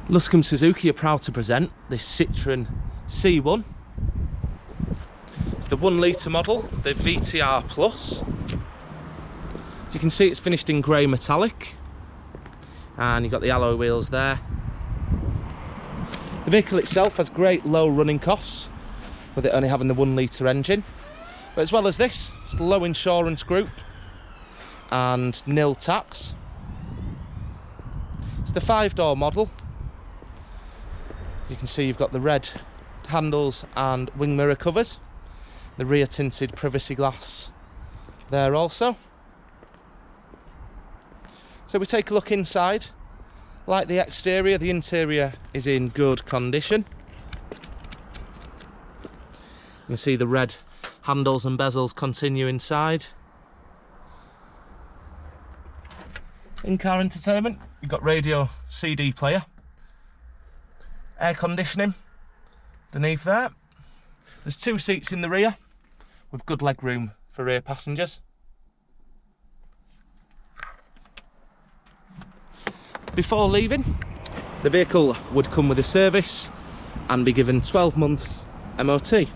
Luscombe Suzuki are proud to present this Citroen C1. The 1 litre model, the VTR Plus. As you can see, it's finished in grey metallic, and you've got the alloy wheels there. The vehicle itself has great low running costs, with it only having the 1 litre engine. But as well as this, it's the low insurance group and nil tax. It's the 5-door model. You can see you've got the red handles and wing mirror covers, the rear tinted privacy glass there also. So we take a look inside. Like the exterior, the interior is in good condition. You can see the red handles and bezels continue inside. In-car entertainment, you've got radio, CD player, air conditioning underneath there. There's 2 seats in the rear with good leg room for rear passengers. Before leaving, the vehicle would come with a service and be given 12 months MOT.